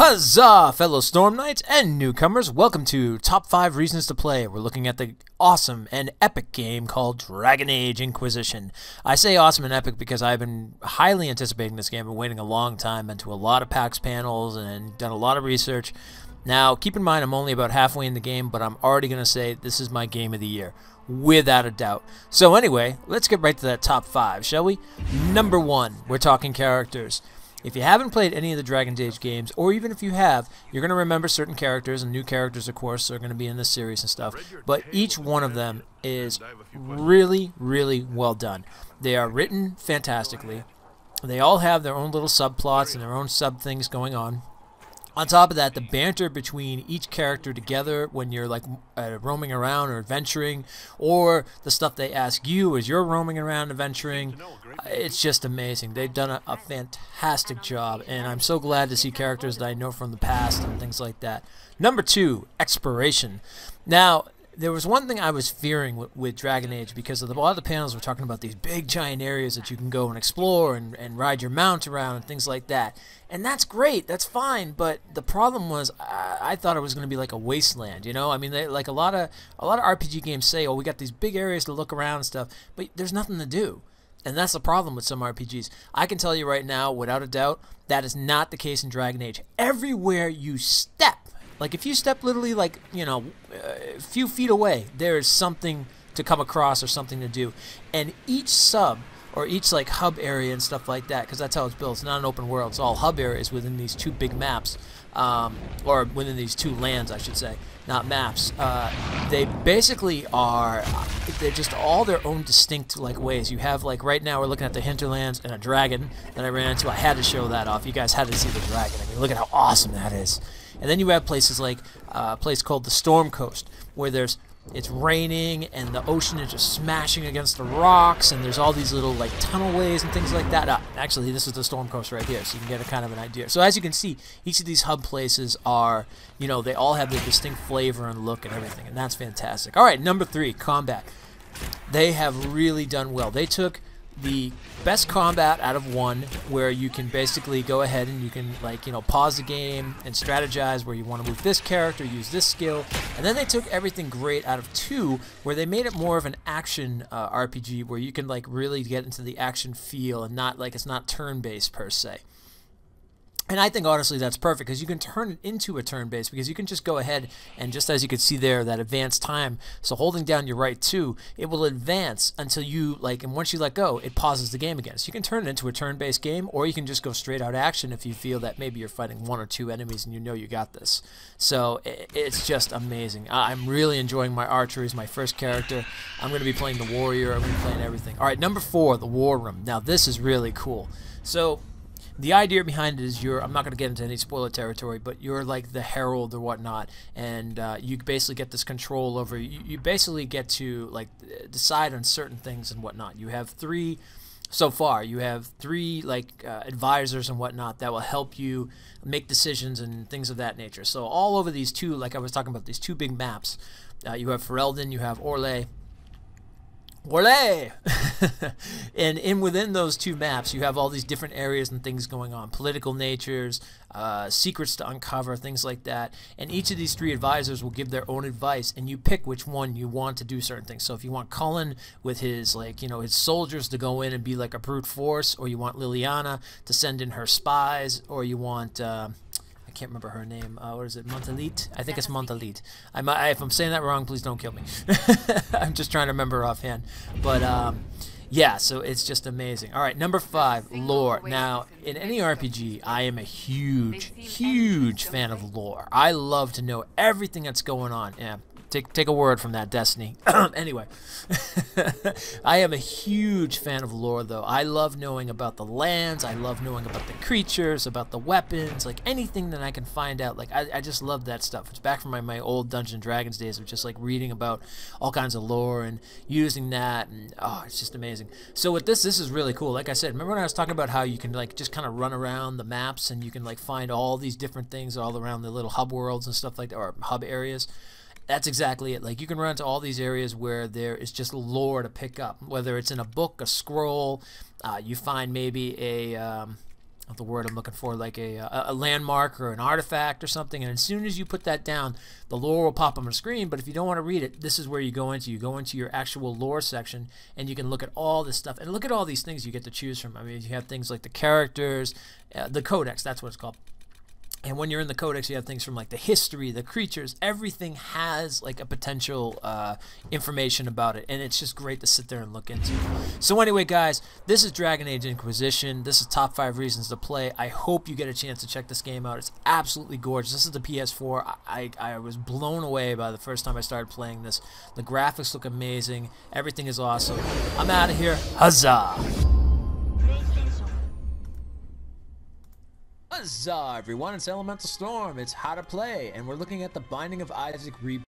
Huzzah, fellow Storm Knights and newcomers! Welcome to Top 5 Reasons to Play. We're looking at the awesome and epic game called Dragon Age Inquisition. I say awesome and epic because I've been highly anticipating this game. I've been waiting a long time, been to a lot of PAX panels and done a lot of research. Now, keep in mind I'm only about halfway in the game, but I'm already going to say this is my game of the year, without a doubt. So anyway, let's get right to that top 5, shall we? Number 1, we're talking characters. If you haven't played any of the Dragon Age games, or even if you have, you're going to remember certain characters, and new characters, of course, are going to be in this series and stuff. But each one of them is really, really well done. They are written fantastically. They all have their own little subplots and their own sub-things going on. On top of that, the banter between each character together when you're like roaming around or adventuring, or the stuff they ask you as you're roaming around adventuring, it's just amazing. They've done a fantastic job, and I'm so glad to see characters that I know from the past and things like that. Number 2, exploration. Now, there was one thing I was fearing with Dragon Age, because a lot of the panels were talking about these big giant areas that you can go and explore and ride your mount around and things like that. And that's great, that's fine, but the problem was I thought it was going to be like a wasteland, you know? I mean, like a lot of RPG games say, oh, we got these big areas to look around and stuff, but there's nothing to do. And that's the problem with some RPGs. I can tell you right now, without a doubt, that is not the case in Dragon Age. Everywhere you step, like if you step literally like, you know, a few feet away, there is something to come across or something to do. And each sub, or each like hub area and stuff like that, because that's how it's built. It's not an open world. It's all hub areas within these 2 big maps, or within these 2 lands, I should say, not maps. They basically are, they're just all their own distinct like ways. You have like right now we're looking at the hinterlands and a dragon that I ran into. I had to show that off. You guys had to see the dragon. I mean, look at how awesome that is. And then you have places like a place called the Storm Coast, where it's raining and the ocean is just smashing against the rocks, and there's all these little like tunnel ways and things like that. Actually, this is the Storm Coast right here, so you can get a kind of an idea. So as you can see, each of these hub places are, you know, they all have their distinct flavor and look and everything, and that's fantastic. All right, number 3, combat. They have really done well. They took the best combat out of 1, where you can basically go ahead and you can, like, you know, pause the game and strategize where you want to move this character, use this skill, and then they took everything great out of 2, where they made it more of an action RPG, where you can like really get into the action feel and not like it's not turn-based per se. And I think, honestly, that's perfect, because you can turn it into a turn-based, because you can just go ahead and, just as you can see there, that advance time, so holding down your right 2, it will advance until you, like, and once you let go, it pauses the game again. So you can turn it into a turn-based game, or you can just go straight out action if you feel that maybe you're fighting 1 or 2 enemies and you know you got this. So it's just amazing. I'm really enjoying my archery as my first character. I'm going to be playing the warrior. I'm going to be playing everything. All right, number 4, the war room. Now, this is really cool. So the idea behind it is I'm not going to get into any spoiler territory, but you're like the herald or whatnot, and you basically get this control over, you basically get to like decide on certain things and whatnot. You have 3, so far, you have 3 like advisors and whatnot that will help you make decisions and things of that nature. So all over these 2, like I was talking about, these 2 big maps, you have Ferelden, you have Orlais. And within those 2 maps, you have all these different areas and things going on, political natures, secrets to uncover, things like that. And each of these 3 advisors will give their own advice, and you pick which one you want to do certain things. So if you want Cullen with his, like, you know, his soldiers to go in and be like a brute force, or you want Liliana to send in her spies, or you want I can't remember her name. What is it? Montalit? I think it's Montalit. If I'm saying that wrong, please don't kill me. I'm just trying to remember offhand. But yeah, so it's just amazing. All right, number 5, lore. Now, in any RPG, I am a huge fan of lore. I love to know everything that's going on. Yeah. Take a word from that, Destiny. Anyway, I am a huge fan of lore, though. I love knowing about the lands. I love knowing about the creatures, about the weapons, like anything that I can find out. Like I just love that stuff. It's back from my old Dungeons and Dragons days of just like reading about all kinds of lore and using that, and oh, it's just amazing. So with this is really cool. Like I said, remember when I was talking about how you can like just kind of run around the maps and you can like find all these different things all around the little hub worlds and stuff like that, or hub areas? That's exactly it. Like, you can run to all these areas where there is just lore to pick up, whether it's in a book, a scroll, you find maybe a the word I'm looking for, like a landmark or an artifact or something, and as soon as you put that down, the lore will pop on the screen. But if you don't want to read it, this is where you go into. You go into your actual lore section, and you can look at all this stuff, and look at all these things you get to choose from. I mean, you have things like the characters, the codex, that's what it's called. And when you're in the codex, you have things from like the history, the creatures, everything has like a potential information about it, and it's just great to sit there and look into. So anyway, guys, this is Dragon Age Inquisition. This is top 5 reasons to play. I hope you get a chance to check this game out. It's absolutely gorgeous. This is the PS4. I was blown away by the first time I started playing this. The graphics look amazing. Everything is awesome. I'm out of here. Huzzah! Huzzah, everyone, it's Elemental Storm. It's how to play, and we're looking at the Binding of Isaac reboot.